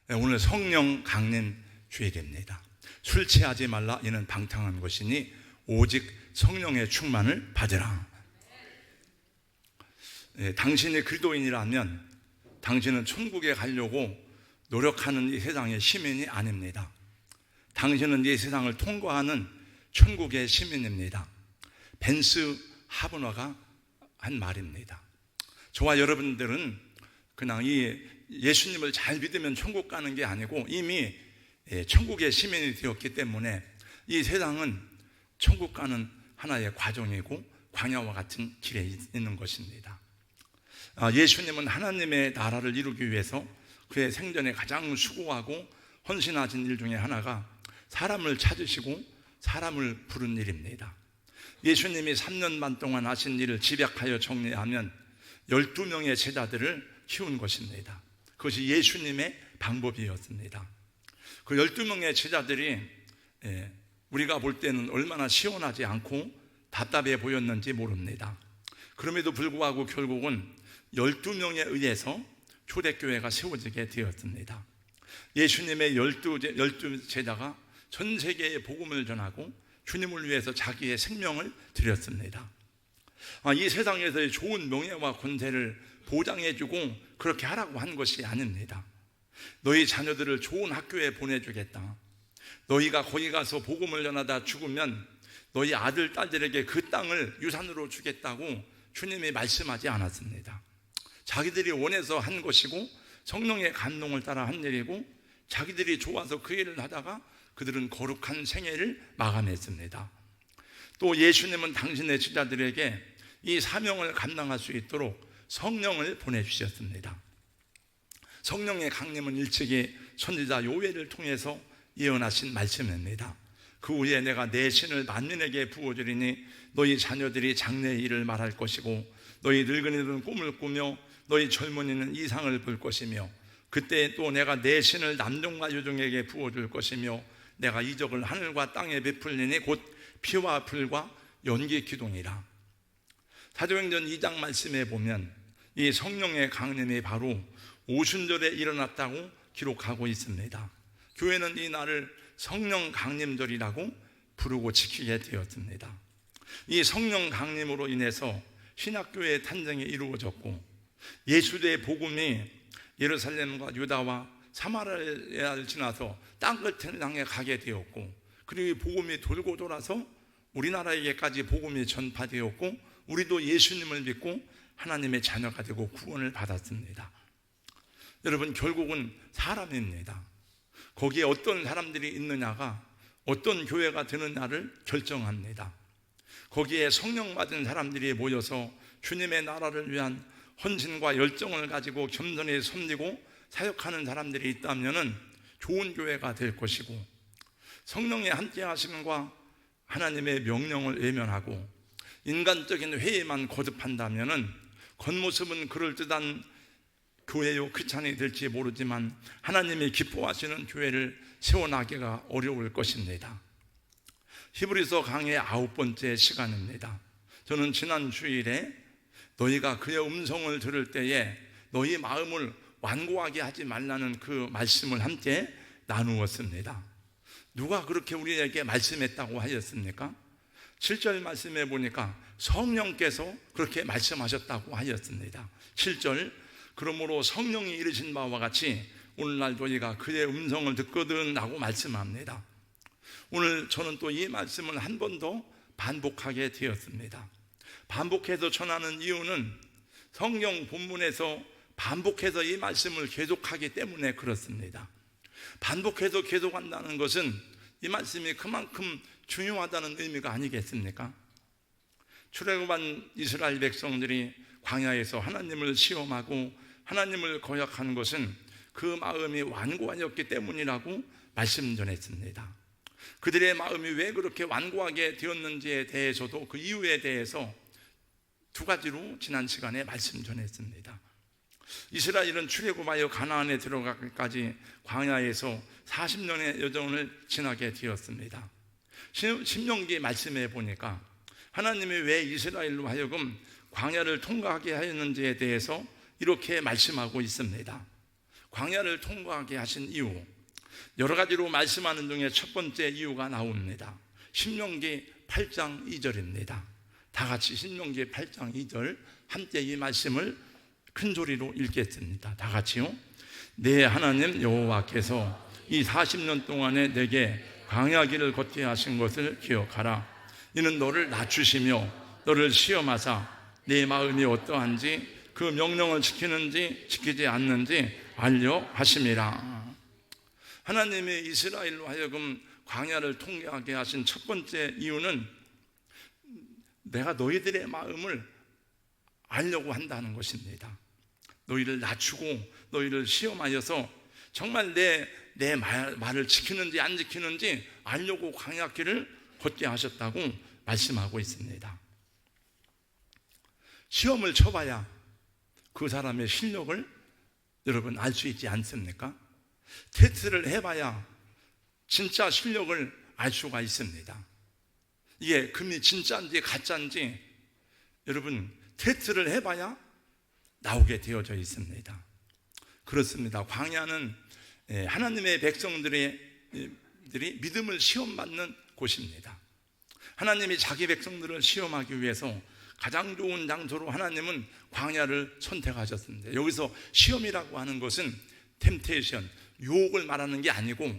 오늘 성령 강림 주일입니다. 술 취하지 말라, 이는 방탕한 것이니 오직 성령의 충만을 받으라. 당신이 그리스도인이라면 당신은 천국에 가려고 노력하는 이 세상의 시민이 아닙니다. 당신은 이 세상을 통과하는 천국의 시민입니다. 벤스 하버너가 한 말입니다. 저와 여러분들은 그냥 이 예수님을 잘 믿으면 천국 가는 게 아니고 이미 천국의 시민이 되었기 때문에 이 세상은 천국 가는 하나의 과정이고 광야와 같은 길에 있는 것입니다. 예수님은 하나님의 나라를 이루기 위해서 그의 생전에 가장 수고하고 헌신하신 일 중에 하나가 사람을 찾으시고 사람을 부른 일입니다. 예수님이 3년 반 동안 하신 일을 집약하여 정리하면 12명의 제자들을 키운 것입니다. 그것이 예수님의 방법이었습니다. 그 12명의 제자들이 우리가 볼 때는 얼마나 시원하지 않고 답답해 보였는지 모릅니다. 그럼에도 불구하고 결국은 12명에 의해서 초대교회가 세워지게 되었습니다. 예수님의 12 제자가 전 세계에 복음을 전하고 주님을 위해서 자기의 생명을 드렸습니다. 이 세상에서의 좋은 명예와 권세를 보장해주고 그렇게 하라고 한 것이 아닙니다. 너희 자녀들을 좋은 학교에 보내주겠다, 너희가 거기 가서 복음을 전하다 죽으면 너희 아들, 딸들에게 그 땅을 유산으로 주겠다고 주님이 말씀하지 않았습니다. 자기들이 원해서 한 것이고 성령의 감동을 따라 한 일이고 자기들이 좋아서 그 일을 하다가 그들은 거룩한 생애를 마감했습니다. 또 예수님은 당신의 제자들에게 이 사명을 감당할 수 있도록 성령을 보내주셨습니다. 성령의 강림은 일찍이 선지자 요엘을 통해서 예언하신 말씀입니다. 그 후에 내가 내 신을 만민에게 부어주리니 너희 자녀들이 장래의 일을 말할 것이고 너희 늙은이들은 꿈을 꾸며 너희 젊은이는 이상을 볼 것이며 그때 또 내가 내 신을 남종과 여종에게 부어줄 것이며 내가 이적을 하늘과 땅에 베풀리니 곧 피와 불과 연기 기둥이라. 사도행전 2장 말씀에 보면 이 성령의 강림이 바로 오순절에 일어났다고 기록하고 있습니다. 교회는 이 날을 성령 강림절이라고 부르고 지키게 되었습니다. 이 성령 강림으로 인해서 신학교의 탄생이 이루어졌고 예수의 복음이 예루살렘과 유다와 사마리아를 지나서 땅끝을 향해 가게 되었고 그리고 복음이 돌고 돌아서 우리나라에게까지 복음이 전파되었고 우리도 예수님을 믿고 하나님의 자녀가 되고 구원을 받았습니다. 여러분, 결국은 사람입니다. 거기에 어떤 사람들이 있느냐가 어떤 교회가 되느냐를 결정합니다. 거기에 성령 받은 사람들이 모여서 주님의 나라를 위한 헌신과 열정을 가지고 겸손히 섬기고 사역하는 사람들이 있다면 좋은 교회가 될 것이고, 성령의 함께 하심과 하나님의 명령을 외면하고 인간적인 회의만 거듭한다면 겉모습은 그럴듯한 교회요 크찬이 될지 모르지만 하나님이 기뻐하시는 교회를 세워나기가 어려울 것입니다. 히브리서 강의 9번째 시간입니다. 저는 지난 주일에 너희가 그의 음성을 들을 때에 너희 마음을 완고하게 하지 말라는 그 말씀을 함께 나누었습니다. 누가 그렇게 우리에게 말씀했다고 하였습니까? 7절 말씀해 보니까 성령께서 그렇게 말씀하셨다고 하였습니다. 7절, 그러므로 성령이 이르신 바와 같이 오늘날 너희가 그의 음성을 듣거든 라고 말씀합니다. 오늘 저는 또 이 말씀을 한 번 더 반복하게 되었습니다. 반복해서 전하는 이유는 성경 본문에서 반복해서 이 말씀을 계속하기 때문에 그렇습니다. 반복해서 계속한다는 것은 이 말씀이 그만큼 중요하다는 의미가 아니겠습니까? 출애굽한 이스라엘 백성들이 광야에서 하나님을 시험하고 하나님을 거역한 것은 그 마음이 완고하였기 때문이라고 말씀 전했습니다. 그들의 마음이 왜 그렇게 완고하게 되었는지에 대해서도 그 이유에 대해서 두 가지로 지난 시간에 말씀 전했습니다. 이스라엘은 출애굽하여 가나안에 들어가기까지 광야에서 40년의 여정을 지나게 되었습니다. 신명기 말씀에 보니까 하나님이 왜 이스라엘로 하여금 광야를 통과하게 하였는지에 대해서 이렇게 말씀하고 있습니다. 광야를 통과하게 하신 이유, 여러 가지로 말씀하는 중에 첫 번째 이유가 나옵니다. 신명기 8장 2절입니다. 다 같이 신명기 8장 2절 함께 이 말씀을 큰 소리로 읽겠습니다. 다 같이요. 내 하나님 여호와께서 이 40년 동안에 내게 광야 길을 걷게 하신 것을 기억하라. 이는 너를 낮추시며 너를 시험하사 내 마음이 어떠한지 그 명령을 지키는지 지키지 않는지 알려 하심이라. 하나님이 이스라엘로 하여금 광야를 통과하게 하신 첫 번째 이유는 내가 너희들의 마음을 알려고 한다는 것입니다. 너희를 낮추고 너희를 시험하여서 정말 내 말을 지키는지 안 지키는지 알려고 광야길을 걷게 하셨다고 말씀하고 있습니다. 시험을 쳐봐야 그 사람의 실력을 여러분 알 수 있지 않습니까? 테스트를 해봐야 진짜 실력을 알 수가 있습니다. 이게 금이 진짜인지 가짜인지 여러분 테스트를 해봐야 나오게 되어져 있습니다. 그렇습니다. 광야는 하나님의 백성들이 믿음을 시험받는 곳입니다. 하나님이 자기 백성들을 시험하기 위해서 가장 좋은 장소로 하나님은 광야를 선택하셨습니다. 여기서 시험이라고 하는 것은 템테이션, 유혹을 말하는 게 아니고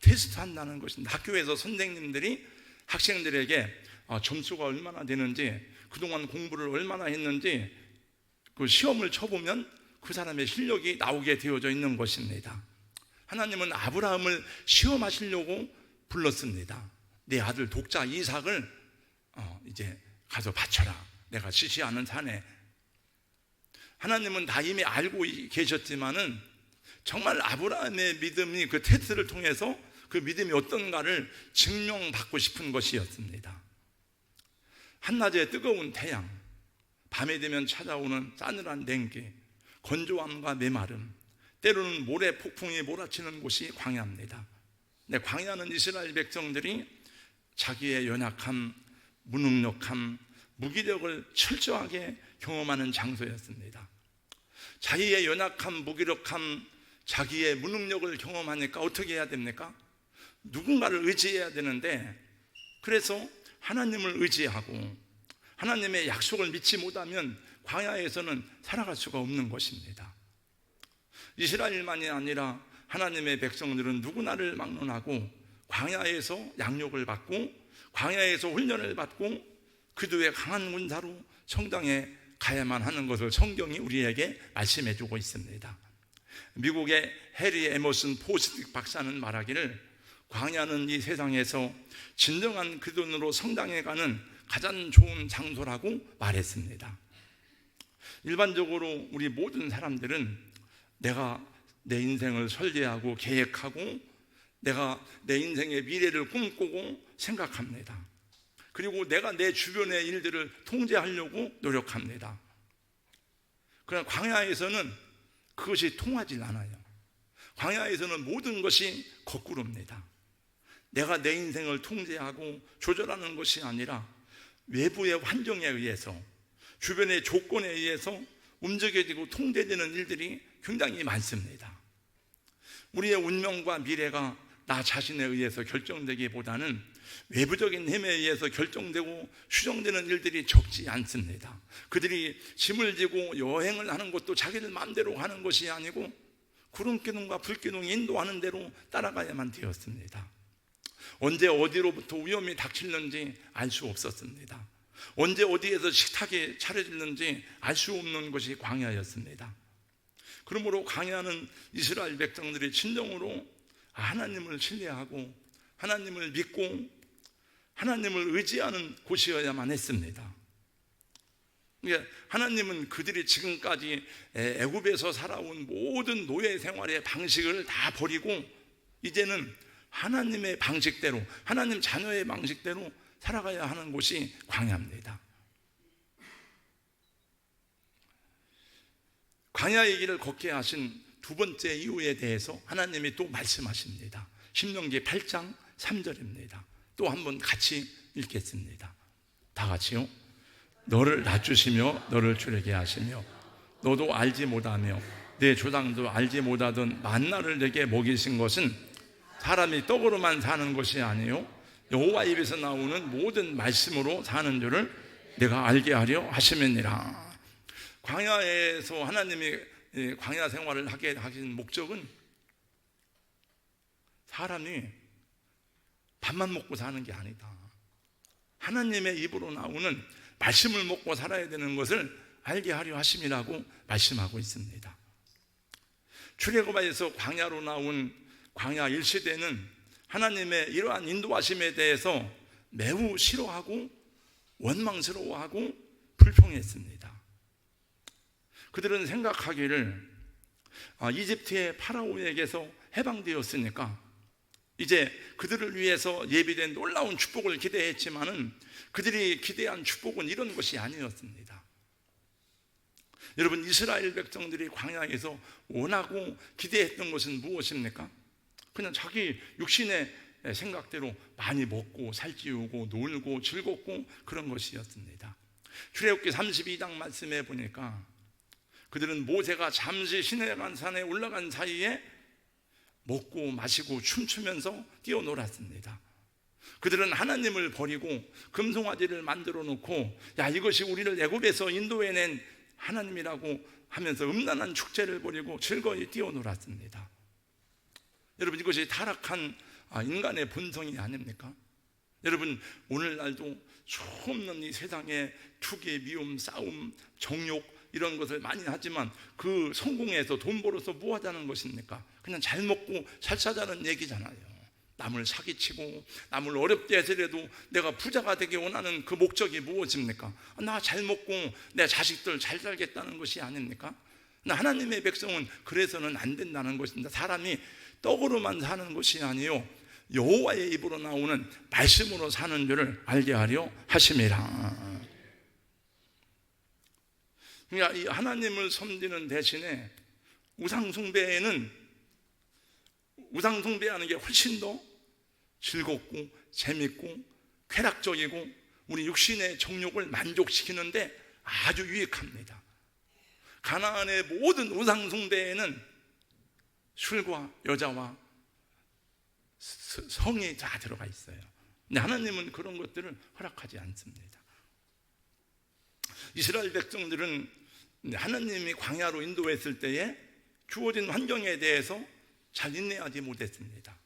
테스트한다는 것입니다. 학교에서 선생님들이 학생들에게 점수가 얼마나 되는지, 그동안 공부를 얼마나 했는지 그 시험을 쳐보면 그 사람의 실력이 나오게 되어져 있는 것입니다. 하나님은 아브라함을 시험하시려고 불렀습니다. 내 아들 독자 이삭을 이제 가서 바쳐라. 내가 지시하는 산에. 하나님은 다 이미 알고 계셨지만은 정말 아브라함의 믿음이 그 테스트를 통해서 그 믿음이 어떤가를 증명받고 싶은 것이었습니다. 한낮에 뜨거운 태양, 밤에 되면 찾아오는 싸늘한 냉기, 건조함과 메마름, 때로는 모래 폭풍이 몰아치는 곳이 광야입니다. 근데 광야는 이스라엘 백성들이 자기의 연약함, 무능력함, 무기력을 철저하게 경험하는 장소였습니다. 자기의 연약함, 무기력함, 자기의 무능력을 경험하니까 어떻게 해야 됩니까? 누군가를 의지해야 되는데, 그래서 하나님을 의지하고 하나님의 약속을 믿지 못하면 광야에서는 살아갈 수가 없는 것입니다. 이스라엘만이 아니라 하나님의 백성들은 누구나를 막론하고 광야에서 양육을 받고 광야에서 훈련을 받고 그들의 강한 군사로 성당에 가야만 하는 것을 성경이 우리에게 말씀해 주고 있습니다. 미국의 해리 에머슨 포스틱 박사는 말하기를 광야는 이 세상에서 진정한 그리스도인으로 성당에 가는 가장 좋은 장소라고 말했습니다. 일반적으로 우리 모든 사람들은 내가 내 인생을 설계하고 계획하고 내가 내 인생의 미래를 꿈꾸고 생각합니다. 그리고 내가 내 주변의 일들을 통제하려고 노력합니다. 그러나 광야에서는 그것이 통하지 않아요. 광야에서는 모든 것이 거꾸로입니다. 내가 내 인생을 통제하고 조절하는 것이 아니라 외부의 환경에 의해서, 주변의 조건에 의해서 움직여지고 통제되는 일들이 굉장히 많습니다. 우리의 운명과 미래가 나 자신에 의해서 결정되기보다는 외부적인 힘에 의해서 결정되고 수정되는 일들이 적지 않습니다. 그들이 짐을 지고 여행을 하는 것도 자기들 마음대로 하는 것이 아니고 구름기둥과 불기둥이 인도하는 대로 따라가야만 되었습니다. 언제 어디로부터 위험이 닥치는지 알 수 없었습니다. 언제 어디에서 식탁이 차려지는지 알 수 없는 것이 광야였습니다. 그러므로 광야는 이스라엘 백성들이 진정으로 하나님을 신뢰하고 하나님을 믿고 하나님을 의지하는 곳이어야만 했습니다. 그러니까 하나님은 그들이 지금까지 애굽에서 살아온 모든 노예 생활의 방식을 다 버리고 이제는 하나님의 방식대로, 하나님 자녀의 방식대로 살아가야 하는 곳이 광야입니다. 광야의 길을 걷게 하신 두 번째 이유에 대해서 하나님이 또 말씀하십니다. 신명기 8장 3절입니다. 또 한번 같이 읽겠습니다. 다 같이요. 너를 낮추시며 너를 줄이게 하시며 너도 알지 못하며 내 조상도 알지 못하던 만나를 내게 먹이신 것은 사람이 떡으로만 사는 것이 아니요 여호와 입에서 나오는 모든 말씀으로 사는 줄을 내가 알게 하려 하심이니라. 광야에서 하나님이 광야 생활을 하게 하신 목적은 사람이 밥만 먹고 사는 게 아니다. 하나님의 입으로 나오는 말씀을 먹고 살아야 되는 것을 알게 하려 하심이라고 말씀하고 있습니다. 출애굽에서 광야로 나온 광야 1세대는 하나님의 이러한 인도하심에 대해서 매우 싫어하고 원망스러워하고 불평했습니다. 그들은 생각하기를 이집트의 파라오에게서 해방되었으니까 이제 그들을 위해서 예비된 놀라운 축복을 기대했지만은 그들이 기대한 축복은 이런 것이 아니었습니다. 여러분, 이스라엘 백성들이 광야에서 원하고 기대했던 것은 무엇입니까? 그냥 자기 육신의 생각대로 많이 먹고 살찌우고 놀고 즐겁고 그런 것이었습니다. 출애굽기 32장 말씀에 보니까 그들은 모세가 잠시 시내간 산에 올라간 사이에 먹고 마시고 춤추면서 뛰어놀았습니다. 그들은 하나님을 버리고 금송아지를 만들어 놓고 야, 이것이 우리를 애굽에서 인도해낸 하나님이라고 하면서 음란한 축제를 벌이고 즐거이 뛰어놀았습니다. 여러분, 이것이 타락한 인간의 본성이 아닙니까? 여러분, 오늘날도 수없는 이 세상에 투기, 미움, 싸움, 정욕 이런 것을 많이 하지만 그 성공해서 돈 벌어서 뭐 하자는 것입니까? 그냥 잘 먹고 잘 사자는 얘기잖아요. 남을 사기치고 남을 어렵게 해서라도 내가 부자가 되기 원하는 그 목적이 무엇입니까? 나 잘 먹고 내 자식들 잘 살겠다는 것이 아닙니까? 하나님의 백성은 그래서는 안 된다는 것입니다. 사람이 떡으로만 사는 것이 아니요 여호와의 입으로 나오는 말씀으로 사는 줄을 알게 하려 하심이라. 그러니까 이 하나님을 섬기는 대신에 우상숭배하는 게 훨씬 더 즐겁고 재밌고 쾌락적이고 우리 육신의 정욕을 만족시키는데 아주 유익합니다. 가나안의 모든 우상숭배에는 술과 여자와 성이 다 들어가 있어요. 근데 하나님은 그런 것들을 허락하지 않습니다. 이스라엘 백성들은 하나님이 광야로 인도했을 때에 주어진 환경에 대해서 잘 인내하지 못했습니다.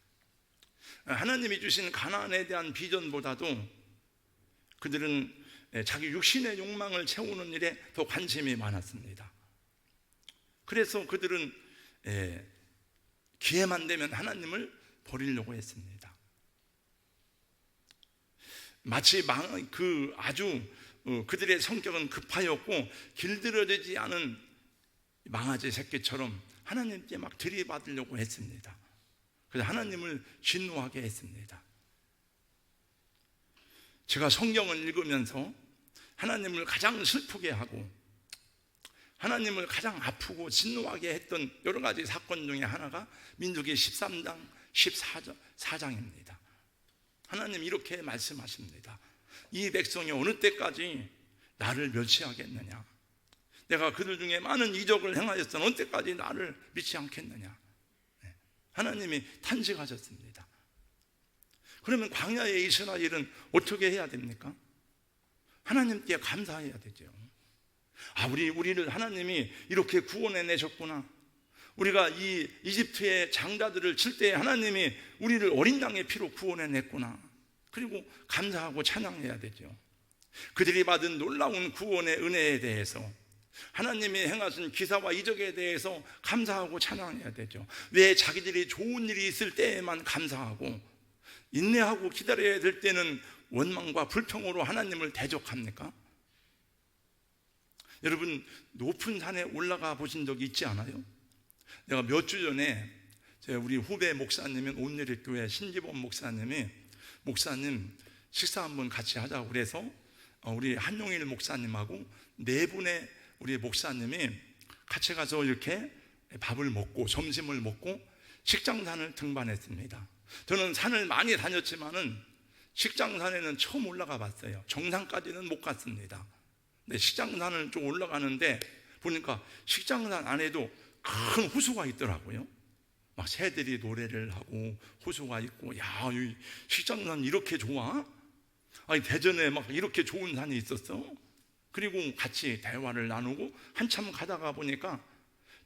하나님이 주신 가나안에 대한 비전보다도 그들은 자기 육신의 욕망을 채우는 일에 더 관심이 많았습니다. 그래서 그들은 기회만 되면 하나님을 버리려고 했습니다. 마치 그들의 성격은 급하였고 길들여지지 않은 망아지 새끼처럼 하나님께 막 들이받으려고 했습니다. 그래서 하나님을 진노하게 했습니다. 제가 성경을 읽으면서 하나님을 가장 슬프게 하고 하나님을 가장 아프고 진노하게 했던 여러 가지 사건 중에 하나가 민수기 13장 14장입니다. 하나님 이렇게 말씀하십니다. 이 백성이 어느 때까지 나를 멸시하겠느냐? 내가 그들 중에 많은 이적을 행하였으나 어느 때까지 나를 믿지 않겠느냐? 하나님이 탄식하셨습니다. 그러면 광야의 이스라엘은 어떻게 해야 됩니까? 하나님께 감사해야 되죠. 우리를 하나님이 이렇게 구원해 내셨구나. 우리가 이 이집트의 장자들을 칠 때 하나님이 우리를 어린 양의 피로 구원해 냈구나. 그리고 감사하고 찬양해야 되죠. 그들이 받은 놀라운 구원의 은혜에 대해서 하나님이 행하신 기사와 이적에 대해서 감사하고 찬양해야 되죠. 왜 자기들이 좋은 일이 있을 때에만 감사하고 인내하고 기다려야 될 때는 원망과 불평으로 하나님을 대적합니까? 여러분, 높은 산에 올라가 보신 적이 있지 않아요? 내가 몇 주 전에 우리 후배 목사님인 온누리교회 신지범 목사님이 목사님 식사 한번 같이 하자고 그래서 우리 한용일 목사님하고 네 분의 우리 목사님이 같이 가서 이렇게 밥을 먹고 점심을 먹고 식장산을 등반했습니다. 저는 산을 많이 다녔지만은 식장산에는 처음 올라가 봤어요. 정상까지는 못 갔습니다. 근데 식장산을 좀 올라가는데 보니까 식장산 안에도 큰 호수가 있더라고요. 막 새들이 노래를 하고 호수가 있고, 야, 이 식장산 이렇게 좋아? 아니, 대전에 막 이렇게 좋은 산이 있었어? 그리고 같이 대화를 나누고 한참 가다가 보니까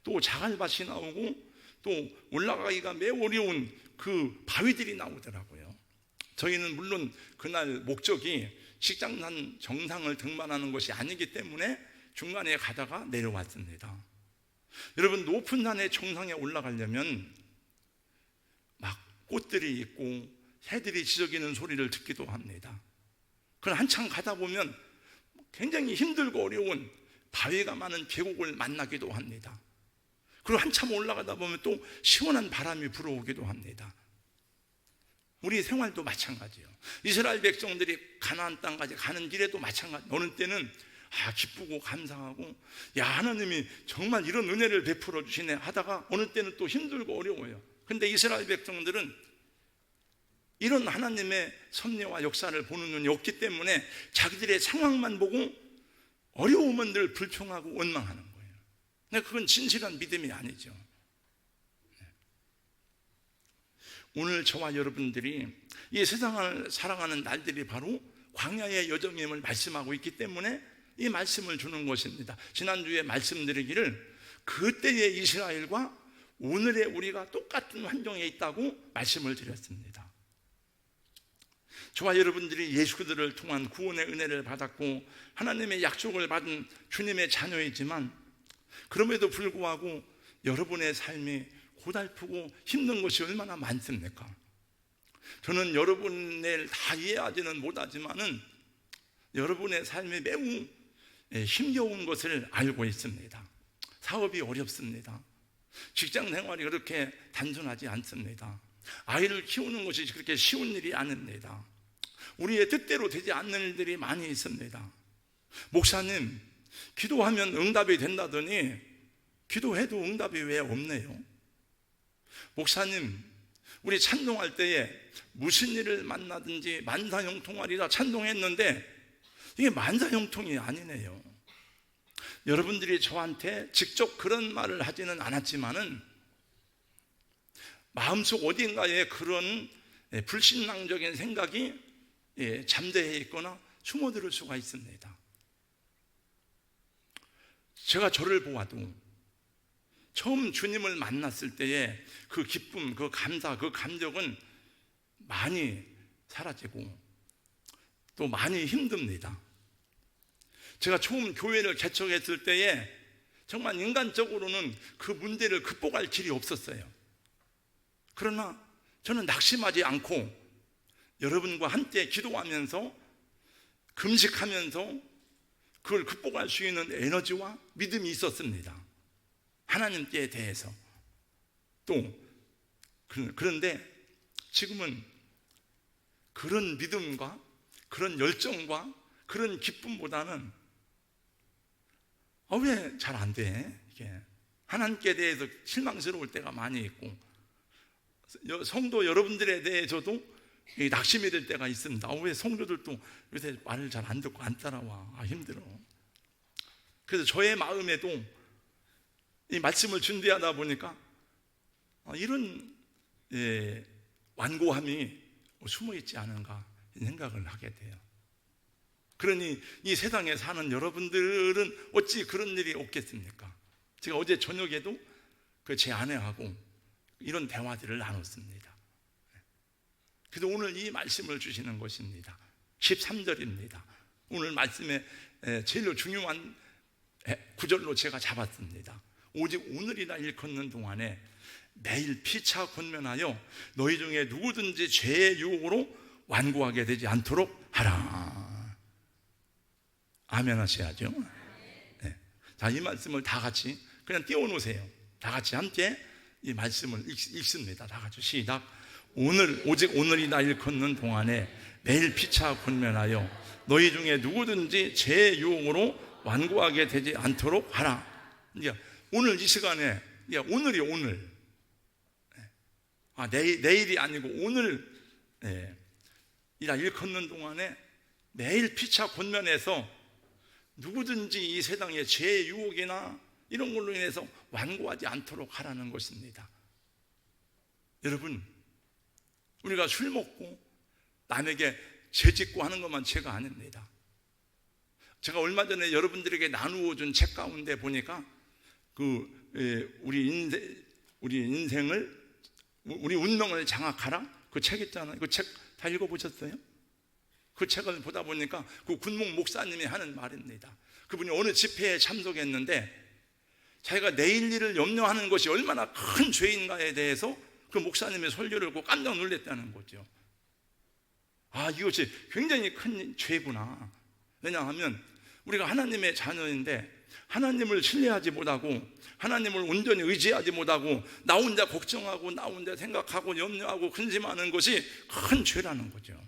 또 자갈밭이 나오고 또 올라가기가 매우 어려운 그 바위들이 나오더라고요. 저희는 물론 그날 목적이 식장산 정상을 등반하는 것이 아니기 때문에 중간에 가다가 내려왔습니다. 여러분, 높은 산의 정상에 올라가려면 막 꽃들이 있고 새들이 지저귀는 소리를 듣기도 합니다. 그러나 한참 가다 보면 굉장히 힘들고 어려운 바위가 많은 계곡을 만나기도 합니다. 그리고 한참 올라가다 보면 또 시원한 바람이 불어오기도 합니다. 우리 생활도 마찬가지예요. 이스라엘 백성들이 가나안 땅까지 가는 길에도 마찬가지. 어느 때는 기쁘고 감사하고, 야, 하나님이 정말 이런 은혜를 베풀어 주시네 하다가 어느 때는 또 힘들고 어려워요. 근데 이스라엘 백성들은 이런 하나님의 섭리와 역사를 보는 눈이 없기 때문에 자기들의 상황만 보고 어려움은 늘 불평하고 원망하는 거예요. 근데 그건 진실한 믿음이 아니죠. 오늘 저와 여러분들이 이 세상을 살아가는 날들이 바로 광야의 여정임을 말씀하고 있기 때문에 이 말씀을 주는 것입니다. 지난주에 말씀드리기를 그때의 이스라엘과 오늘의 우리가 똑같은 환경에 있다고 말씀을 드렸습니다. 저와 여러분들이 예수들을 통한 구원의 은혜를 받았고 하나님의 약속을 받은 주님의 자녀이지만, 그럼에도 불구하고 여러분의 삶이 고달프고 힘든 것이 얼마나 많습니까? 저는 여러분을 다 이해하지는 못하지만은 여러분의 삶이 매우 힘겨운 것을 알고 있습니다. 사업이 어렵습니다. 직장 생활이 그렇게 단순하지 않습니다. 아이를 키우는 것이 그렇게 쉬운 일이 아닙니다. 우리의 뜻대로 되지 않는 일들이 많이 있습니다. 목사님, 기도하면 응답이 된다더니 기도해도 응답이 왜 없네요? 목사님, 우리 찬송할 때에 무슨 일을 만나든지 만사형통하리라 찬송했는데 이게 만사형통이 아니네요. 여러분들이 저한테 직접 그런 말을 하지는 않았지만은 마음속 어딘가에 그런 불신앙적인 생각이 잠재해 있거나 숨어들을 수가 있습니다. 제가 저를 보아도 처음 주님을 만났을 때의 그 기쁨, 그 감사, 그 감격은 많이 사라지고 또 많이 힘듭니다. 제가 처음 교회를 개척했을 때에 정말 인간적으로는 그 문제를 극복할 길이 없었어요. 그러나 저는 낙심하지 않고 여러분과 함께 기도하면서 금식하면서 그걸 극복할 수 있는 에너지와 믿음이 있었습니다. 하나님께 대해서. 또 그런데 지금은 그런 믿음과 그런 열정과 그런 기쁨보다는 왜 잘 안 돼? 이게 하나님께 대해서 실망스러울 때가 많이 있고, 성도 여러분들에 대해서도 낙심이 될 때가 있습니다. 왜 성도들도 요새 말을 잘 안 듣고 안 따라와? 힘들어. 그래서 저의 마음에도 이 말씀을 준비하다 보니까 이런 완고함이 숨어 있지 않은가 생각을 하게 돼요. 그러니 이 세상에 사는 여러분들은 어찌 그런 일이 없겠습니까? 제가 어제 저녁에도 제 아내하고 이런 대화들을 나눴습니다. 그래서 오늘 이 말씀을 주시는 것입니다. 13절입니다. 오늘 말씀에 제일 중요한 구절로 제가 잡았습니다. 오직 오늘이나 일컫는 동안에 매일 피차 권면하여 너희 중에 누구든지 죄의 유혹으로 완고하게 되지 않도록 하라. 아멘 하셔야죠. 네. 자, 이 말씀을 다 같이 그냥 띄워놓으세요. 다 같이 함께 이 말씀을 읽습니다. 다 같이 시작. 오직 오늘이나 일컫는 동안에 매일 피차 권면하여 너희 중에 누구든지 죄의 유혹으로 완고하게 되지 않도록 하라. 오늘 이 시간에 오늘이 오늘, 내일이 아니고 오늘 이라 일컫는 동안에 매일 피차 권면해서 누구든지 이 세상의 죄의 유혹이나 이런 걸로 인해서 완고하지 않도록 하라는 것입니다. 여러분, 우리가 술 먹고 남에게 죄짓고 하는 것만 죄가 아닙니다. 제가 얼마 전에 여러분들에게 나누어 준 책 가운데 보니까 우리 인생을, 우리 운명을 장악하라, 그 책 있잖아요. 그 책 다 읽어보셨어요? 그 책을 보다 보니까 그 군목 목사님이 하는 말입니다. 그분이 어느 집회에 참석했는데 자기가 내일 일을 염려하는 것이 얼마나 큰 죄인가에 대해서 그 목사님의 설교를 듣고 깜짝 놀랐다는 거죠. 아, 이것이 굉장히 큰 죄구나. 왜냐하면 우리가 하나님의 자녀인데 하나님을 신뢰하지 못하고 하나님을 온전히 의지하지 못하고 나 혼자 걱정하고 나 혼자 생각하고 염려하고 근심하는 것이 큰 죄라는 거죠.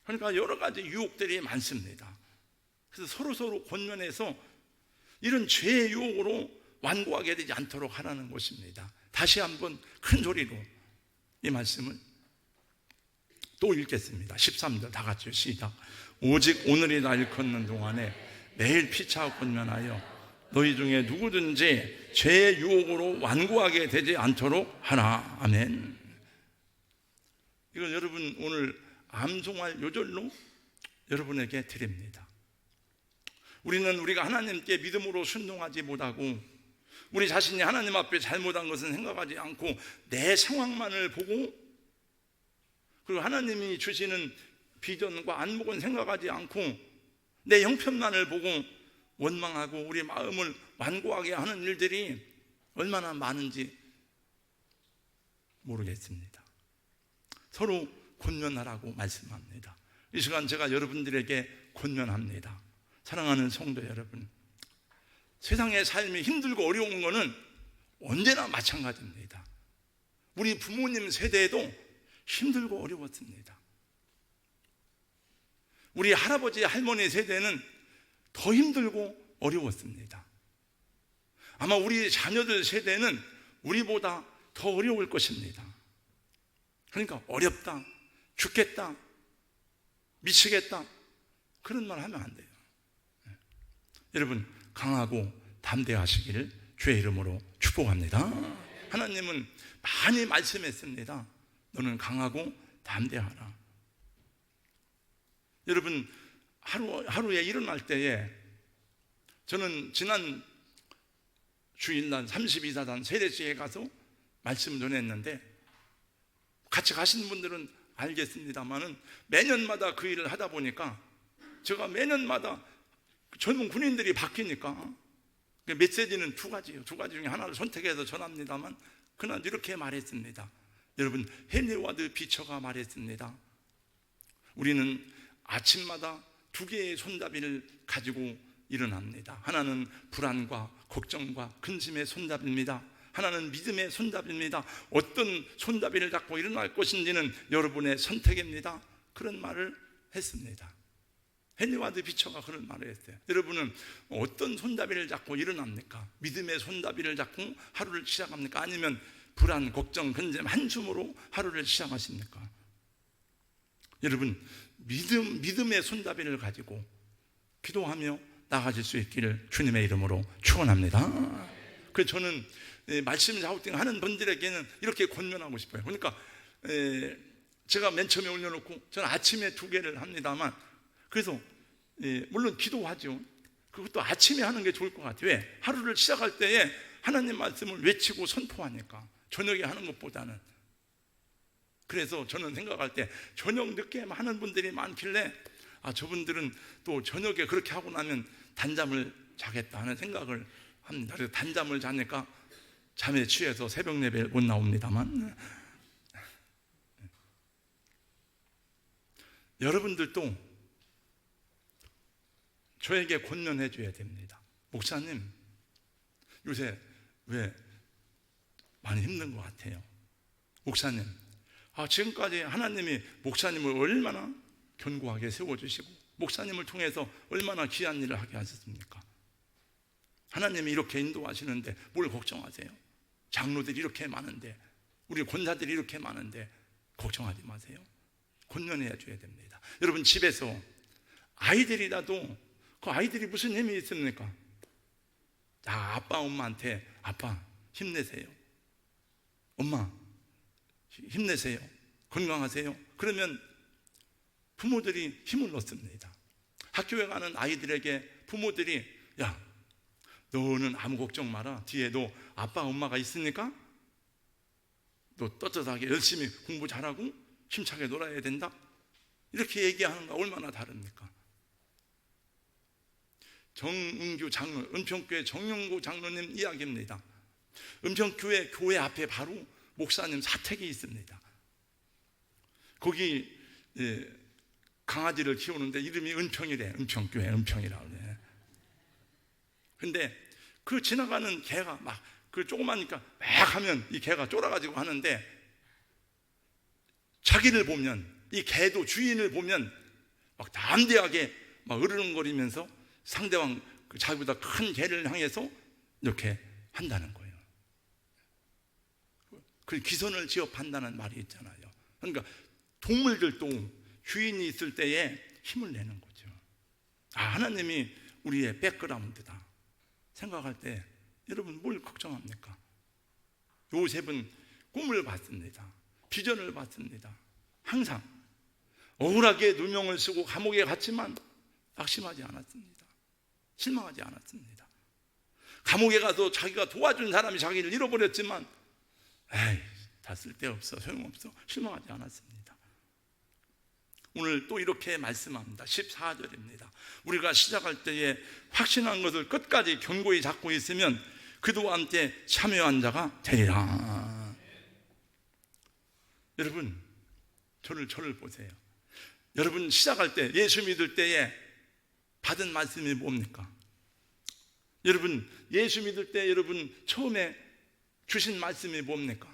그러니까 여러 가지 유혹들이 많습니다. 그래서 서로 권면해서 이런 죄의 유혹으로 완고하게 되지 않도록 하라는 것입니다. 다시 한번 큰 소리로 이 말씀을 또 읽겠습니다. 13절 다 같이요. 시작. 오직 오늘이 날 걷는 동안에 매일 피차 권면하여 너희 중에 누구든지 죄의 유혹으로 완고하게 되지 않도록 하라. 아멘. 이건 여러분 오늘 암송할 요절로 여러분에게 드립니다. 우리가 하나님께 믿음으로 순종하지 못하고 우리 자신이 하나님 앞에 잘못한 것은 생각하지 않고 내 상황만을 보고 그리고 하나님이 주시는 비전과 안목은 생각하지 않고 내 형편만을 보고 원망하고 우리 마음을 완고하게 하는 일들이 얼마나 많은지 모르겠습니다. 서로 권면하라고 말씀합니다. 이 시간 제가 여러분들에게 권면합니다. 사랑하는 성도 여러분, 세상의 삶이 힘들고 어려운 것은 언제나 마찬가지입니다. 우리 부모님 세대에도 힘들고 어려웠습니다. 우리 할아버지 할머니 세대는 더 힘들고 어려웠습니다. 아마 우리 자녀들 세대는 우리보다 더 어려울 것입니다. 그러니까 어렵다, 죽겠다, 미치겠다 그런 말 하면 안 돼요. 여러분 강하고 담대하시기를 주의 이름으로 축복합니다. 하나님은 많이 말씀했습니다. 너는 강하고 담대하라. 여러분 하루에 일어날 때에 저는 지난 주일날 32사단 세례식에 가서 말씀 전했는데 같이 가신 분들은 알겠습니다만은 매년마다 그 일을 하다 보니까 제가 매년마다 젊은 군인들이 바뀌니까 메시지는 두 가지예요. 두 가지 중에 하나를 선택해서 전합니다만 그날 이렇게 말했습니다. 여러분 헨리와드 비처가 말했습니다. 우리는 아침마다 두 개의 손잡이를 가지고 일어납니다. 하나는 불안과 걱정과 근심의 손잡이입니다. 하나는 믿음의 손잡이입니다. 어떤 손잡이를 잡고 일어날 것인지는 여러분의 선택입니다. 그런 말을 했습니다. 헨리와드 비처가 그런 말을 했어요. 여러분은 어떤 손잡이를 잡고 일어납니까? 믿음의 손잡이를 잡고 하루를 시작합니까? 아니면 불안, 걱정, 근심, 한숨으로 하루를 시작하십니까? 여러분 믿음의 손잡이를 가지고 기도하며 나가실 수 있기를 주님의 이름으로 축원합니다. 그래서 저는 말씀 샤우팅 하는 분들에게는 이렇게 권면하고 싶어요. 그러니까 제가 맨 처음에 올려놓고 저는 아침에 2개를 합니다만 그래서 물론 기도하죠. 그것도 아침에 하는 게 좋을 것 같아요. 왜? 하루를 시작할 때에 하나님 말씀을 외치고 선포하니까 저녁에 하는 것보다는. 그래서 저는 생각할 때 저녁 늦게 하는 분들이 많길래 저분들은 또 저녁에 그렇게 하고 나면 단잠을 자겠다 하는 생각을 합니다. 그래서 단잠을 자니까 잠에 취해서 새벽 예배를 못 나옵니다만 여러분들도 저에게 권면해 줘야 됩니다. 목사님 요새 왜 많이 힘든 것 같아요. 목사님 지금까지 하나님이 목사님을 얼마나 견고하게 세워주시고 목사님을 통해서 얼마나 귀한 일을 하게 하셨습니까? 하나님이 이렇게 인도하시는데 뭘 걱정하세요? 장로들이 이렇게 많은데 우리 권사들이 이렇게 많은데 걱정하지 마세요. 권면해 줘야 됩니다. 여러분 집에서 아이들이라도 그 아이들이 무슨 힘이 있습니까? 자, 아빠 엄마한테 아빠 힘내세요, 엄마 힘내세요, 건강하세요. 그러면 부모들이 힘을 얻습니다. 학교에 가는 아이들에게 부모들이 야, 너는 아무 걱정 마라, 뒤에 너 아빠 엄마가 있으니까 너 떳떳하게 열심히 공부 잘하고 힘차게 놀아야 된다, 이렇게 얘기하는 거 얼마나 다릅니까? 정은규 장로, 은평교회 정용구 장로님 이야기입니다. 은평교회 교회 앞에 바로 목사님 사택이 있습니다. 거기 강아지를 키우는데 이름이 은평이래. 은평교회 은평이라고 그래. 근데 그 지나가는 개가 막 그 조그마니까 막 하면 이 개가 쫄아가지고 하는데, 자기를 보면 이 개도 주인을 보면 막 담대하게 막 으르렁거리면서 상대방 자기보다 큰 개를 향해서 이렇게 한다는 거예요. 그 기선을 지업한다는 말이 있잖아요. 그러니까 동물들도 주인이 있을 때에 힘을 내는 거죠. 아, 하나님이 우리의 백그라운드다 생각할 때 여러분 뭘 걱정합니까? 요셉은 꿈을 봤습니다. 비전을 봤습니다. 항상 억울하게 누명을 쓰고 감옥에 갔지만 낙심하지 않았습니다. 실망하지 않았습니다. 감옥에 가서 자기가 도와준 사람이 자기를 잃어버렸지만 에이, 다 쓸데없어, 소용없어, 실망하지 않았습니다. 오늘 또 이렇게 말씀합니다. 14절입니다. 우리가 시작할 때에 확신한 것을 끝까지 견고히 잡고 있으면 그도 함께 참여한 자가 되리라. 여러분, 저를 보세요. 여러분 시작할 때, 예수 믿을 때에 받은 말씀이 뭡니까? 여러분 예수 믿을 때 여러분 처음에 주신 말씀이 뭡니까?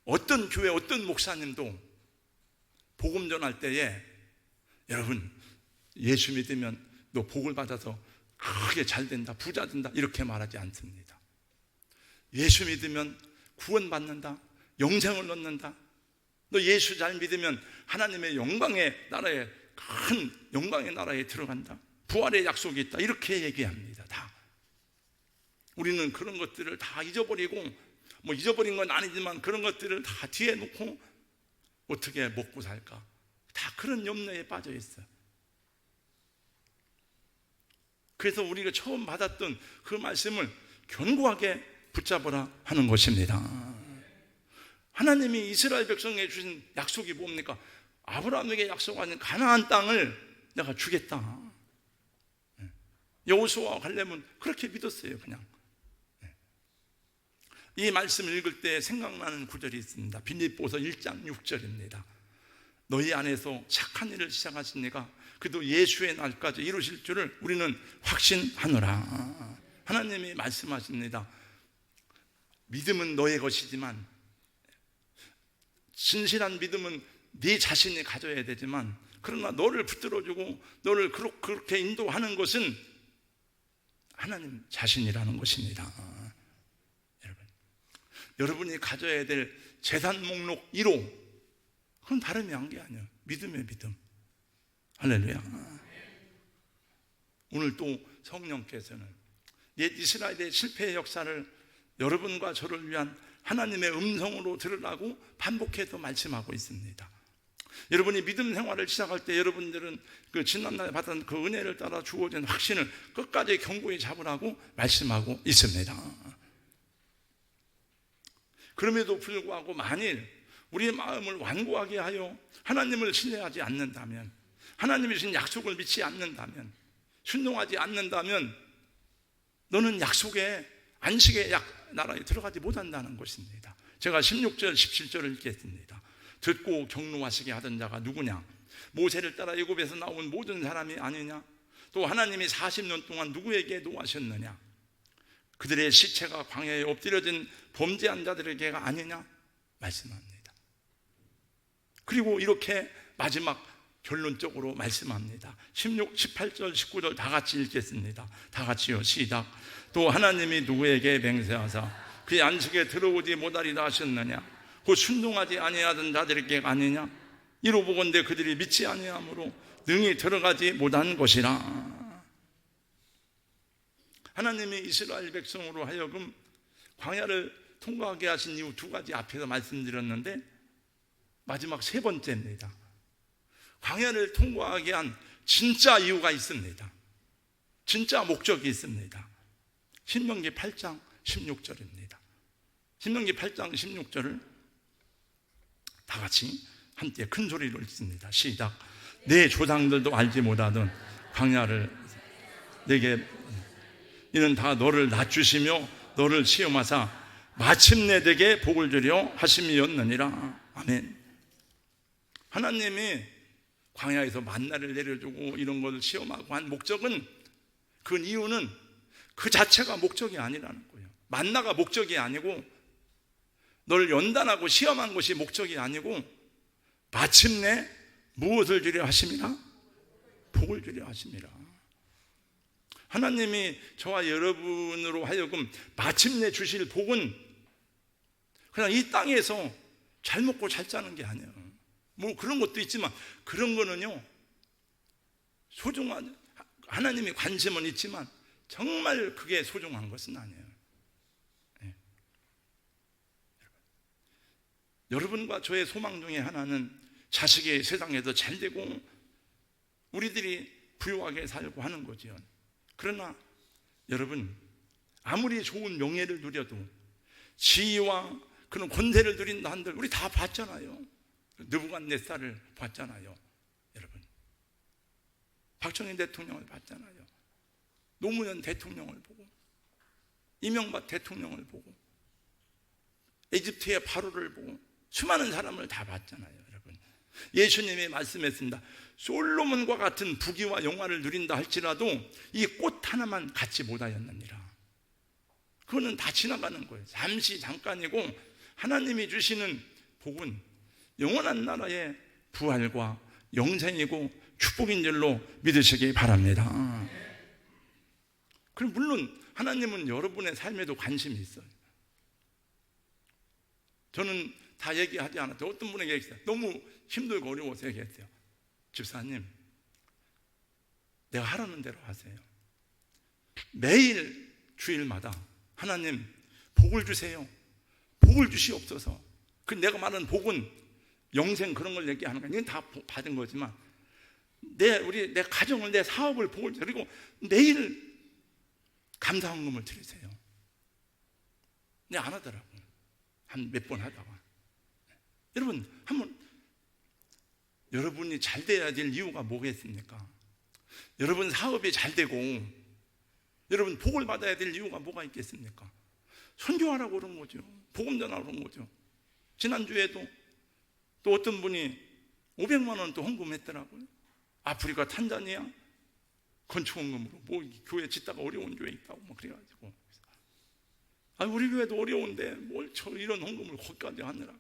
어떤 교회, 어떤 목사님도 복음 전할 때에 여러분 예수 믿으면 너 복을 받아서 크게 잘 된다, 부자 된다, 이렇게 말하지 않습니다. 예수 믿으면 구원받는다, 영생을 얻는다, 너 예수 잘 믿으면 하나님의 영광의 나라에, 큰 영광의 나라에 들어간다, 부활의 약속이 있다, 이렇게 얘기합니다. 다 우리는 그런 것들을 다 잊어버리고, 뭐 잊어버린 건 아니지만 그런 것들을 다 뒤에 놓고 어떻게 먹고 살까, 다 그런 염려에 빠져 있어요. 그래서 우리가 처음 받았던 그 말씀을 견고하게 붙잡으라 하는 것입니다. 하나님이 이스라엘 백성에게 주신 약속이 뭡니까? 아브라함에게 약속하는 가나안 땅을 내가 주겠다. 여호수아와 갈렙은 그렇게 믿었어요. 그냥 이 말씀을 읽을 때 생각나는 구절이 있습니다. 빌립보서 1장 6절입니다. 너희 안에서 착한 일을 시작하신 이가 그도 예수의 날까지 이루실 줄을 우리는 확신하노라. 하나님이 말씀하십니다. 믿음은 너의 것이지만, 진실한 믿음은 네 자신이 가져야 되지만, 그러나 너를 붙들어주고 너를 그렇게 인도하는 것은 하나님 자신이라는 것입니다. 여러분이 가져야 될 재산 목록 1호, 그건 다름이 한 게 아니에요. 믿음의 믿음. 할렐루야. 오늘 또 성령께서는 옛 이스라엘의 실패의 역사를 여러분과 저를 위한 하나님의 음성으로 들으라고 반복해서 말씀하고 있습니다. 여러분이 믿음 생활을 시작할 때 여러분들은 그 지난날에 받은 그 은혜를 따라 주어진 확신을 끝까지 견고히 잡으라고 말씀하고 있습니다. 그럼에도 불구하고 만일 우리의 마음을 완고하게 하여 하나님을 신뢰하지 않는다면, 하나님이 주신 약속을 믿지 않는다면, 순종하지 않는다면 너는 약속의 안식의 나라에 들어가지 못한다는 것입니다. 제가 16절 17절을 읽겠습니다. 듣고 경노하시게 하던 자가 누구냐? 모세를 따라 애굽에서 나온 모든 사람이 아니냐? 또 하나님이 40년 동안 누구에게 노하셨느냐? 그들의 시체가 광야에 엎드려진 범죄한 자들에게가 아니냐? 말씀합니다. 그리고 이렇게 마지막 결론적으로 말씀합니다. 16, 18절, 19절 다 같이 읽겠습니다. 다 같이요. 시작. 또 하나님이 누구에게 맹세하사 그의 안식에 들어오지 못하리라 하셨느냐? 곧 순종하지 아니하던 자들에게 아니냐? 이로 보건대 그들이 믿지 아니하므로 능히 들어가지 못한 것이라. 하나님이 이스라엘 백성으로 하여금 광야를 통과하게 하신 이유 두 가지 앞에서 말씀드렸는데 마지막 세 번째입니다. 광야를 통과하게 한 진짜 이유가 있습니다. 진짜 목적이 있습니다. 신명기 8장 16절입니다. 신명기 8장 16절을 다 같이 함께 큰 소리로 읽습니다. 시작. 내 조상들도 알지 못하던 광야를 내게 이는 다 너를 낮추시며 너를 시험하사 마침내 내게 복을 주려 하심이었느니라. 아멘. 하나님이 광야에서 만나를 내려주고 이런 것을 시험하고 한 목적은, 그 이유는 그 자체가 목적이 아니라는 거예요. 만나가 목적이 아니고 너를 연단하고 시험한 것이 목적이 아니고 마침내 무엇을 주려 하심이라? 복을 주려 하심이라. 하나님이 저와 여러분으로 하여금 마침내 주실 복은 그냥 이 땅에서 잘 먹고 잘 자는 게 아니에요. 뭐 그런 것도 있지만 그런 거는요, 소중한, 하나님이 관심은 있지만 정말 그게 소중한 것은 아니에요. 네. 여러분과 저의 소망 중에 하나는 자식이 세상에서 잘 되고 우리들이 부유하게 살고 하는 거지요. 그러나 여러분, 아무리 좋은 명예를 누려도 지위와 그런 권세를 누린다 한들 우리 다 봤잖아요. 느부갓네살을 봤잖아요. 여러분, 박정희 대통령을 봤잖아요. 노무현 대통령을 보고 이명박 대통령을 보고 에집트의 바로를 보고 수많은 사람을 다 봤잖아요. 여러분, 예수님이 말씀했습니다. 솔로몬과 같은 부귀와 영화를 누린다 할지라도 이 꽃 하나만 갖지 못하였느니라. 그거는 다 지나가는 거예요. 잠시 잠깐이고 하나님이 주시는 복은 영원한 나라의 부활과 영생이고 축복인 줄로 믿으시기 바랍니다. 그럼 물론 하나님은 여러분의 삶에도 관심이 있어요. 저는 다 얘기하지 않았죠. 어떤 분에게 얘기했어요. 너무 힘들고 어려워서 얘기했어요. 집사님, 내가 하라는 대로 하세요. 매일 주일마다 하나님 복을 주세요. 복을 주시옵소서. 그 내가 말하는 복은 영생 그런 걸 얘기하는 거야. 이건 다 받은 거지만 내 가정을, 내 사업을 복을 주세요. 그리고 매일 감사헌금을 드리세요. 근데 안 하더라고요. 한 몇 번 하다가. 여러분, 한번 여러분이 잘 돼야 될 이유가 뭐겠습니까? 여러분 사업이 잘 되고 여러분 복을 받아야 될 이유가 뭐가 있겠습니까? 선교하라고 그런 거죠. 복음 전하라고 그런 거죠. 지난주에도 또 어떤 분이 500만 원 또 헌금했더라고요. 아프리카 탄자니아 건축헌금으로 뭐 교회 짓다가 어려운 교회 있다고 막 그래가지고, 우리 교회도 어려운데 뭘 저 이런 헌금을 거기까지 하느라.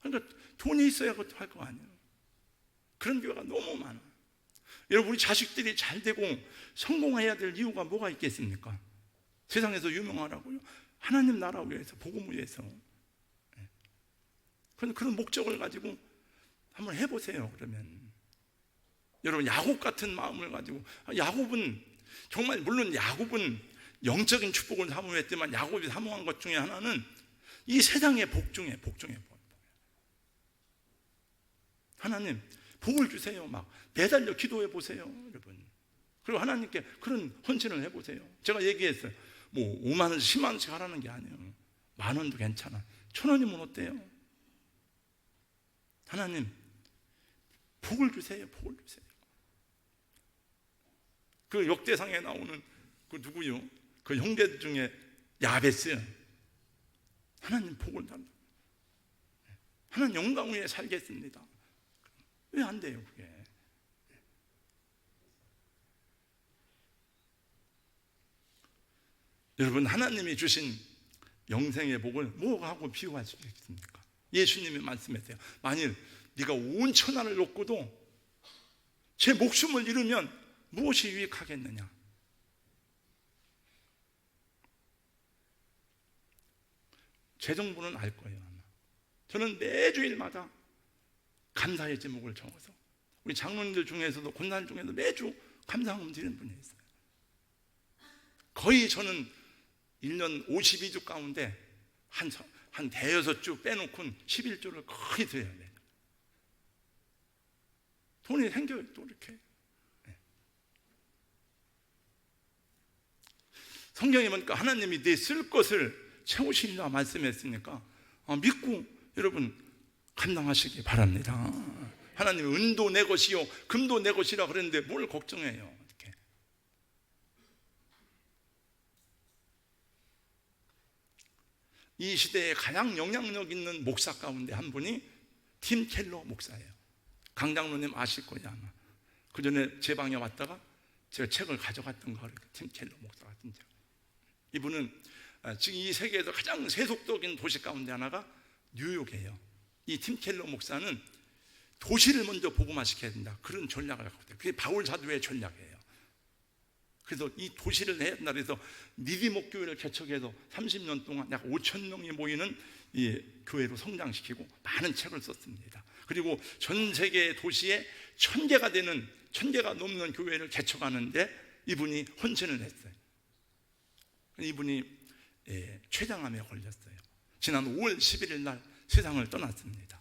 그러니까 돈이 있어야 그것도 할 거 아니에요. 그런 교회가 너무 많아. 여러분, 우리 자식들이 잘 되고 성공해야 될 이유가 뭐가 있겠습니까? 세상에서 유명하라고요? 하나님 나라 위해서, 복음을 위해서. 그런 목적을 가지고 한번 해보세요. 그러면 여러분, 야곱 같은 마음을 가지고, 야곱은 정말, 물론 야곱은 영적인 축복을 사모했지만 야곱이 사모한 것 중에 하나는 이 세상의 복 중에 복. 하나님 복을 주세요. 막 매달려 기도해 보세요, 여러분. 그리고 하나님께 그런 헌신을 해보세요. 제가 얘기했어요. 뭐 5만 원, 10만 원씩 하라는 게 아니에요. 10,000원도 괜찮아. 1,000원이면 어때요? 하나님 복을 주세요. 복을 주세요. 그 역대상에 나오는 그 누구요? 그 형제 중에 야베스. 하나님 복을 달라. 하나님 영광 위에 살겠습니다. 왜 안 돼요, 그게? 여러분, 하나님이 주신 영생의 복을 뭐하고 비교할 수 있습니까? 예수님이 말씀했어요. 만일 네가 온 천하를 놓고도 제 목숨을 잃으면 무엇이 유익하겠느냐? 제 정부는 알 거예요, 아마. 저는 매주일마다 감사의 제목을 적어서, 우리 장로님들 중에서도, 권사님 중에도 매주 감사헌금 드리는 분이 있어요. 거의 저는 1년 52주 가운데 한 대여섯 주 빼놓고는 11주를 거의 드려야 돼요. 돈이 생겨요, 또 이렇게. 성경에 보니까 하나님이 네 쓸 것을 채우시리라 말씀했으니까 믿고 여러분 감당하시기 바랍니다. 하나님은 은도 내 것이요 금도 내 것이라 그랬는데 뭘 걱정해요. 이렇게. 이 시대에 가장 영향력 있는 목사 가운데 한 분이 팀 켈러 목사예요. 강장로님 아실 거예요 아마. 그 전에 제 방에 왔다가 제가 책을 가져갔던 거 팀 켈러 목사 같은 책. 이분은 지금 이 세계에서 가장 세속적인 도시 가운데 하나가 뉴욕이에요. 이 팀 켈러 목사는 도시를 먼저 복음화시켜야 된다, 그런 전략을 갖고 있어요. 그게 바울 사도의 전략이에요. 그래서 이 도시를 해야 된다 그래서 니디목 교회를 개척해서 30년 동안 약 5천 명이 모이는 이 교회로 성장시키고 많은 책을 썼습니다. 그리고 전 세계 도시에 1000개가 넘는 교회를 개척하는데 이분이 헌신을 했어요. 이분이 췌장암에 걸렸어요. 지난 5월 11일 날 세상을 떠났습니다.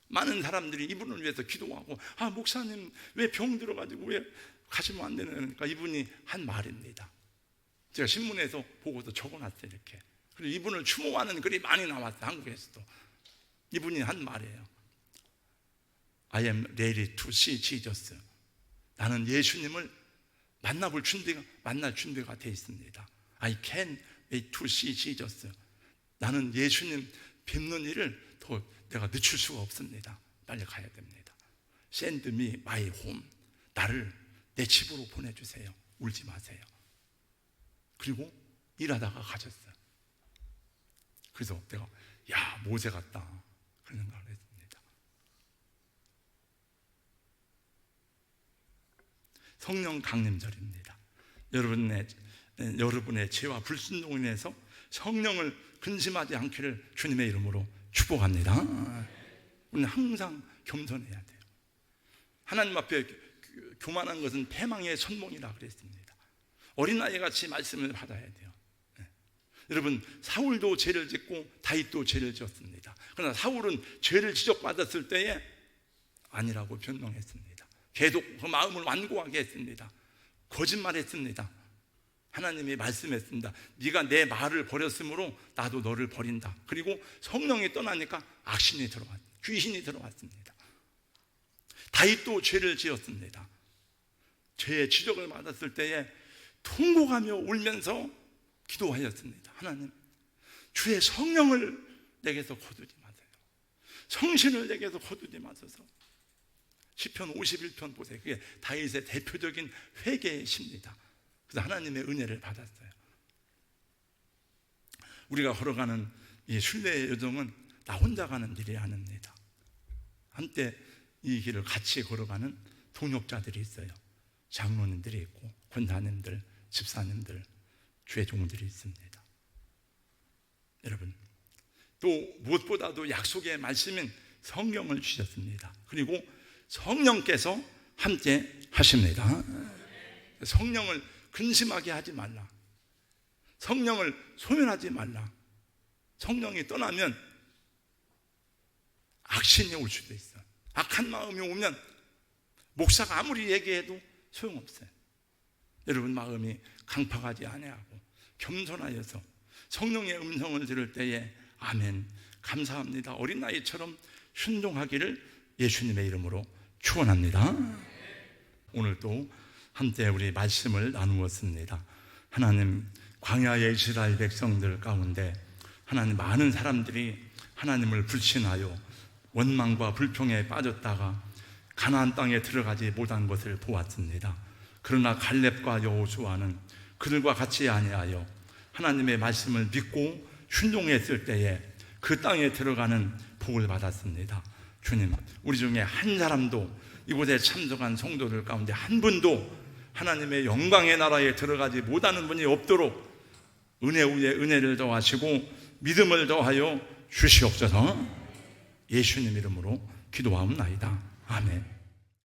많은 사람들이 이분을 위해서 기도하고 목사님 왜 병 들어가지고 왜 가시면 안 되는, 그러니까 이분이 한 말입니다. 제가 신문에서 보고서 적어놨어요 이렇게. 그리고 이분을 추모하는 글이 많이 나왔어요, 한국에서도. 이분이 한 말이에요. I am ready to see Jesus. 나는 예수님을 만날 준비가 되어 있습니다. I can wait to see Jesus. 나는 예수님 뵙는 일을 더 내가 늦출 수가 없습니다. 빨리 가야 됩니다. Send me my home. 나를 내 집으로 보내주세요. 울지 마세요. 그리고 일하다가 가셨어요. 그래서 내가 모세 같다 그런 생각을 했습니다. 성령 강림절입니다. 여러분의 죄와 불순종으로 인해서 성령을 근심하지 않기를 주님의 이름으로 축복합니다. 우리는 항상 겸손해야 돼요. 하나님 앞에 교만한 것은 패망의 선봉이라 그랬습니다. 어린아이같이 말씀을 받아야 돼요. 여러분, 사울도 죄를 짓고 다윗도 죄를 지었습니다. 그러나 사울은 죄를 지적받았을 때에 아니라고 변명했습니다. 계속 그 마음을 완고하게 했습니다. 거짓말했습니다. 하나님이 말씀했습니다. 네가 내 말을 버렸으므로 나도 너를 버린다. 그리고 성령이 떠나니까 악신이 들어왔습니다. 귀신이 들어왔습니다. 다윗도 죄를 지었습니다. 죄의 지적을 받았을 때에 통곡하며 울면서 기도하였습니다. 하나님, 주의 성령을 내게서 거두지 마세요. 성신을 내게서 거두지 마소서. 시편 51편 보세요. 그게 다윗의 대표적인 회개의 시입니다. 그래서 하나님의 은혜를 받았어요. 우리가 걸어가는 이 순례의 여정은 나 혼자 가는 일이 아닙니다. 한때 이 길을 같이 걸어가는 동역자들이 있어요. 장로님들이 있고 권사님들, 집사님들, 주의 종들이 있습니다. 여러분, 또 무엇보다도 약속의 말씀인 성령을 주셨습니다. 그리고 성령께서 함께 하십니다. 성령을 근심하게 하지 말라. 성령을 소멸하지 말라. 성령이 떠나면 악신이 올 수도 있어요. 악한 마음이 오면 목사가 아무리 얘기해도 소용없어요. 여러분 마음이 강팍하지 아니하고 겸손하여서 성령의 음성을 들을 때에 아멘, 감사합니다, 어린아이처럼 순종하기를 예수님의 이름으로 축원합니다. 오늘 또 함께 우리 말씀을 나누었습니다. 하나님, 광야의 이스라엘 백성들 가운데 하나님 많은 사람들이 하나님을 불신하여 원망과 불평에 빠졌다가 가나안 땅에 들어가지 못한 것을 보았습니다. 그러나 갈렙과 여호수아는 그들과 같이 아니하여 하나님의 말씀을 믿고 순종했을 때에 그 땅에 들어가는 복을 받았습니다. 주님, 우리 중에 한 사람도 이곳에 참석한 성도들 가운데 한 분도 하나님의 영광의 나라에 들어가지 못하는 분이 없도록 은혜 위에 은혜를 더하시고 믿음을 더하여 주시옵소서. 예수님 이름으로 기도하옵나이다. 아멘.